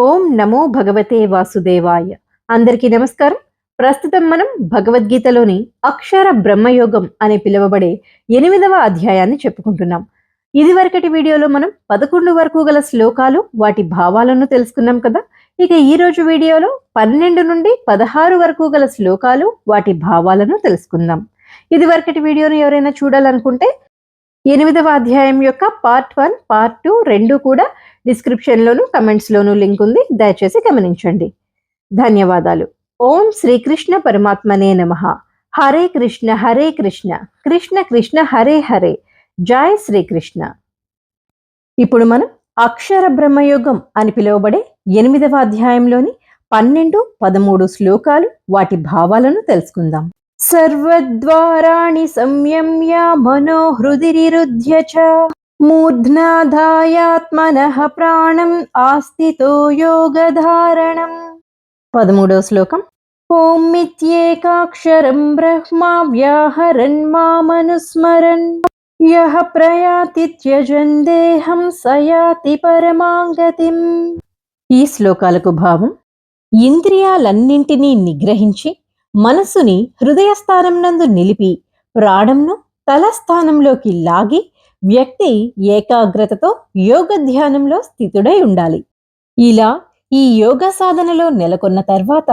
ఓం నమో భగవతే వాసుదేవాయ. అందరికీ నమస్కారం. ప్రస్తుతం మనం భగవద్గీతలోని అక్షర బ్రహ్మయోగం అని పిలువబడే 8వ అధ్యాయాన్ని చెప్పుకుంటున్నాం. ఇదివరకటి వీడియోలో మనం 11 వరకు గల శ్లోకాలు, వాటి భావాలను తెలుసుకున్నాం కదా. ఇక ఈ రోజు వీడియోలో 12 నుండి 16 వరకు గల శ్లోకాలు, వాటి భావాలను తెలుసుకుందాం. ఇదివరకటి వీడియోను ఎవరైనా చూడాలనుకుంటే 8వ అధ్యాయం యొక్క పార్ట్ 1, పార్ట్ 2 రెండు కూడా డిస్క్రిప్షన్లోను కమెంట్స్లోను లింక్ ఉంది, దయచేసి గమనించండి. ధన్యవాదాలు. ఓం శ్రీకృష్ణ పరమాత్మనే నమః. హరే కృష్ణ కృష్ణ కృష్ణ హరే హరే. జై శ్రీకృష్ణ. ఇప్పుడు మనం అక్షర బ్రహ్మయోగం అని పిలువబడే 8వ అధ్యాయంలోని 12, 13 శ్లోకాలు, వాటి భావాలను తెలుసుకుందాం. సర్వద్వారాణి సంయమ్య మనోహృదిరుధ్య చ మూర్ధ్నాధాయాత్మనః ప్రాణం ఆస్థితో యోగధారణం. 13వ శ్లోకం. ఓం మిత్యేకాక్షరం బ్రహ్మ వ్యాహరన్ మామనుస్మరన్ యః ప్రయాతి త్యజన్ దేహం సయాతి పరమాంగతిం. ఈ శ్లోకాలకు భావం: ఇంద్రియాలన్నింటినీ నిగ్రహించి మనసుని హృదయస్థానం నందు నిలిపి ప్రాణంను తలస్థానంలోకి లాగి వ్యక్తి ఏకాగ్రతతో యోగ ధ్యానంలో స్థితుడై ఉండాలి. ఇలా ఈ యోగ సాధనలో నెలకొన్న తర్వాత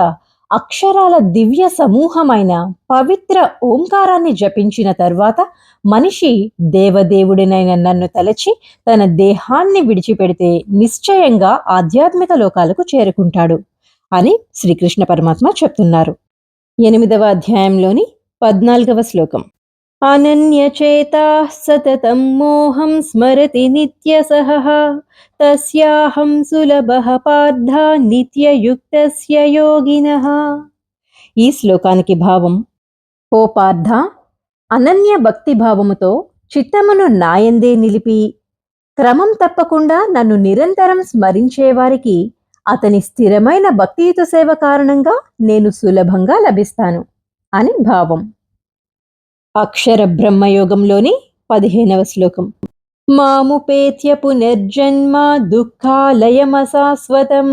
అక్షరాల దివ్య సమూహమైన పవిత్ర ఓంకారాన్ని జపించిన తర్వాత మనిషి దేవదేవుడినైన నన్ను తలచి తన దేహాన్ని విడిచిపెడితే నిశ్చయంగా ఆధ్యాత్మిక లోకాలకు చేరుకుంటాడు అని శ్రీకృష్ణ పరమాత్మ చెప్తున్నారు. 8వ అధ్యాయంలోని 14వ శ్లోకం. అనన్యచేతాః సతతం మోహం స్మరతి నిత్యసహః తస్యాహం సులభః పార్థ నిత్యయుక్తస్య యోగినః. ఈ శ్లోకానికి భావం: ఓ పార్థ, అనన్య భక్తి భావముతో చిత్తమును నాయందే నిలిపి క్రమం తప్పకుండా నన్ను నిరంతరం స్మరించేవారికి అతని స్థిరమైన భక్తియుత సేవ కారణంగా నేను సులభంగా లభిస్తాను అని భావం. అక్షర బ్రహ్మయోగంలోని 15వ శ్లోకం. మాముపేత్య పునర్జన్మ దుఃఖాలయమశాశ్వతం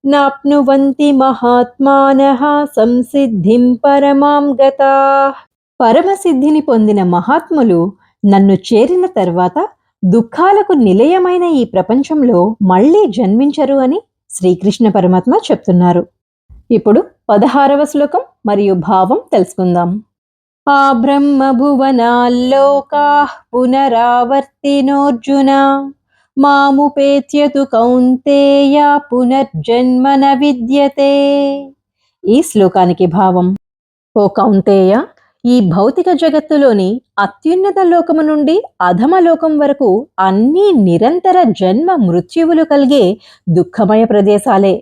నాప్నువంతి మహాత్మానః సంసిద్ధిం పరమాం గతాః. పరమసిద్ధిని పొందిన మహాత్ములు నన్ను చేరిన తర్వాత దుఃఖాలకు నిలయమైన ఈ ప్రపంచంలో మళ్లీ జన్మించరు అని శ్రీకృష్ణ పరమాత్మ చెప్తున్నారు. ఇప్పుడు 16వ శ్లోకం మరియు భావం తెలుసుకుందాం. ఆ బ్రహ్మ భువనాల్లోకాః పునరావర్తినోర్జున మాముపేత్యతు కౌంతేయ పునర్జన్మ న విద్యతే. ఈ శ్లోకానికి భావం: ఓ కౌంతేయ, ఈ భౌతిక జగత్తులోని అత్యున్నత లోకము నుండి అధమ లోకం వరకు అన్నీ నిరంతర జన్మ మృత్యువులు కలిగే దుఃఖమయ ప్రదేశాలే.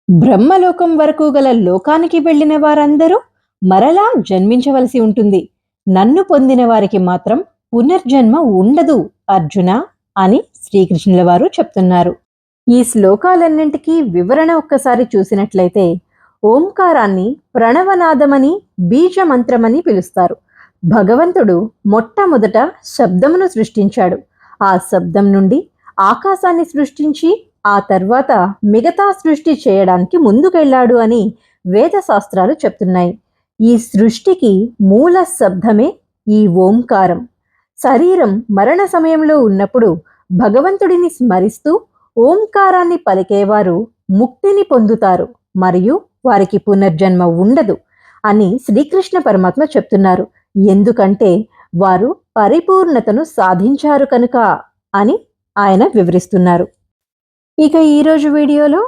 బ్రహ్మలోకం వరకు గల లోకానికి వెళ్లిన వారందరూ మరలా జన్మించవలసి ఉంటుంది. నన్ను పొందిన వారికి మాత్రం పునర్జన్మ ఉండదు అర్జున అని శ్రీకృష్ణుల వారు చెప్తున్నారు. ఈ శ్లోకాలన్నింటికీ వివరణ ఒక్కసారి చూసినట్లయితే ఓంకారాన్ని ప్రణవనాదమని, బీజమంత్రమని పిలుస్తారు. భగవంతుడు మొట్టమొదట శబ్దమును సృష్టించాడు. ఆ శబ్దం నుండి ఆకాశాన్ని సృష్టించి ఆ తర్వాత మిగతా సృష్టి చేయడానికి ముందుకెళ్లాడు అని వేద శాస్త్రాలు చెప్తున్నాయి. ఈ సృష్టికి మూల శబ్దమే ఈ ఓంకారం. శరీరం మరణ సమయంలో ఉన్నప్పుడు భగవంతుడిని స్మరిస్తూ ఓంకారాన్ని పలికేవారు ముక్తిని పొందుతారు మరియు వారికి పునర్జన్మ ఉండదు అని శ్రీకృష్ణ పరమాత్మ చెప్తున్నారు. ఎందుకంటే వారు పరిపూర్ణతను సాధించారు కనుక అని ఆయన వివరిస్తున్నారు. ఇక ఈరోజు వీడియోలో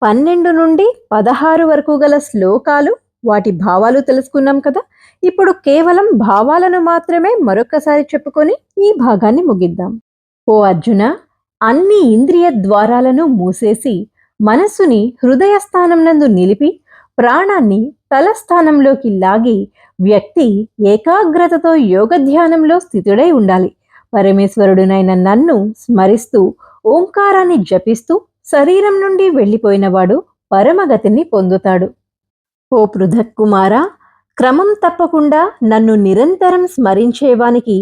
12 నుండి 16 వరకు గల శ్లోకాలు, వాటి భావాలు తెలుసుకున్నాం కదా. ఇప్పుడు కేవలం భావాలను మాత్రమే మరొకసారి చెప్పుకొని ఈ భాగాన్ని ముగిద్దాం. ఓ అర్జున, అన్ని ఇంద్రియ ద్వారాలను మూసేసి మనస్సుని హృదయస్థానం నందు నిలిపి ప్రాణాన్ని తలస్థానంలోకి లాగి వ్యక్తి ఏకాగ్రతతో యోగ ధ్యానంలో స్థితుడై ఉండాలి. పరమేశ్వరుడునైన నన్ను స్మరిస్తూ ఓంకారాన్ని జపిస్తూ శరీరం నుండి వెళ్ళిపోయినవాడు పరమగతిని పొందుతాడు. ఓ పృథక్కుమారా, క్రమం తప్పకుండా నన్ను నిరంతరం స్మరించేవానికి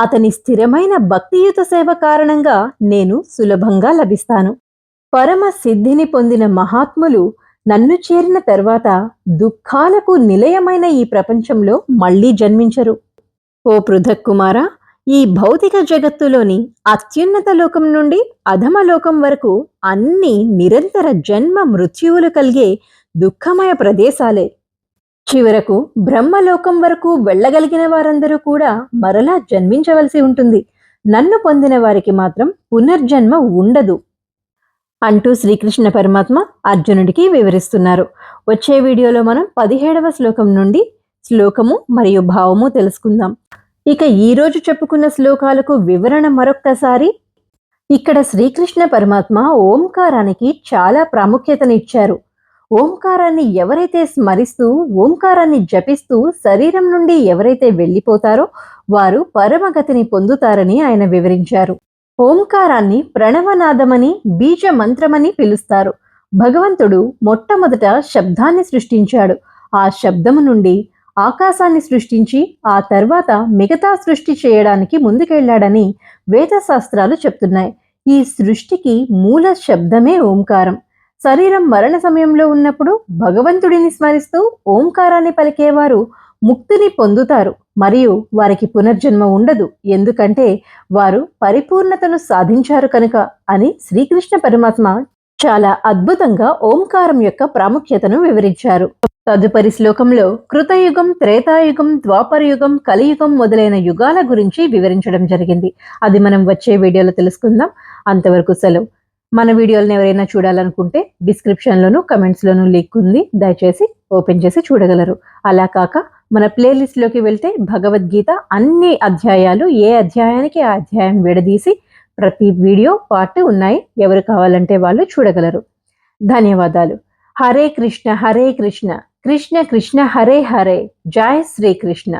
అతని స్థిరమైన భక్తియుత సేవ కారణంగా నేను సులభంగా లభిస్తాను. పరమ సిద్ధిని పొందిన మహాత్ములు నన్ను చేరిన తర్వాత దుఃఖాలకు నిలయమైన ఈ ప్రపంచంలో మళ్ళీ జన్మించరు. ఓ పృథక్కుమారా, ఈ భౌతిక జగత్తులోని అత్యున్నత లోకం నుండి అధమ లోకం వరకు అన్ని నిరంతర జన్మ మృత్యువులు కలిగే దుఃఖమయ ప్రదేశాలే. చివరకు బ్రహ్మలోకం వరకు వెళ్ళగలిగిన వారందరూ కూడా మరలా జన్మించవలసి ఉంటుంది. నన్ను పొందిన వారికి మాత్రం పునర్జన్మ ఉండదు అంటూ శ్రీకృష్ణ పరమాత్మ అర్జునుడికి వివరిస్తున్నారు. వచ్చే వీడియోలో మనం 17వ శ్లోకం నుండి శ్లోకము మరియు భావము తెలుసుకుందాం. ఇక ఈరోజు చెప్పుకున్న శ్లోకాలకు వివరణ మరొక్కసారి. ఇక్కడ శ్రీకృష్ణ పరమాత్మ ఓంకారానికి చాలా ప్రాముఖ్యతనిచ్చారు. ఓంకారాన్ని ఎవరైతే స్మరిస్తూ ఓంకారాన్ని జపిస్తూ శరీరం నుండి ఎవరైతే వెళ్ళిపోతారో వారు పరమగతిని పొందుతారని ఆయన వివరించారు. ఓంకారాన్ని ప్రణవనాదమని బీజ మంత్రమని పిలుస్తారు. భగవంతుడు మొట్టమొదట శబ్దాన్ని సృష్టించాడు. ఆ శబ్దము నుండి ఆకాశాన్ని సృష్టించి ఆ తర్వాత మిగతా సృష్టి చేయడానికి ముందుకెళ్లాడని వేదశాస్త్రాలు చెప్తున్నాయి. ఈ సృష్టికి మూల శబ్దమే ఓంకారం. శరీరం మరణ సమయంలో ఉన్నప్పుడు భగవంతుడిని స్మరిస్తూ ఓంకారాన్ని పలికేవారు ముక్తిని పొందుతారు మరియు వారికి పునర్జన్మ ఉండదు. ఎందుకంటే వారు పరిపూర్ణతను సాధించారు కనుక అని శ్రీకృష్ణ పరమాత్మ చాలా అద్భుతంగా ఓంకారం యొక్క ప్రాముఖ్యతను వివరించారు. తదుపరి శ్లోకంలో కృతయుగం, త్రేతాయుగం, ద్వాపరయుగం, కలియుగం మొదలైన యుగాల గురించి వివరించడం జరిగింది. అది మనం వచ్చే వీడియోలో తెలుసుకుందాం. అంతవరకు సెలవు. మన వీడియోలను ఎవరైనా చూడాలనుకుంటే డిస్క్రిప్షన్లోను కమెంట్స్లోను లింక్ ఉంది, దయచేసి ఓపెన్ చేసి చూడగలరు. అలా కాక మన ప్లేలిస్ట్లోకి వెళ్తే భగవద్గీత అన్ని అధ్యాయాలు ఏ అధ్యాయానికి ఆ అధ్యాయం విడదీసి ప్రతి వీడియో పార్ట్ ఉన్నాయి. ఎవరు కావాలంటే వాళ్ళు చూడగలరు. ధన్యవాదాలు. హరే కృష్ణ కృష్ణ కృష్ణ హరే హరే. జై శ్రీకృష్ణ.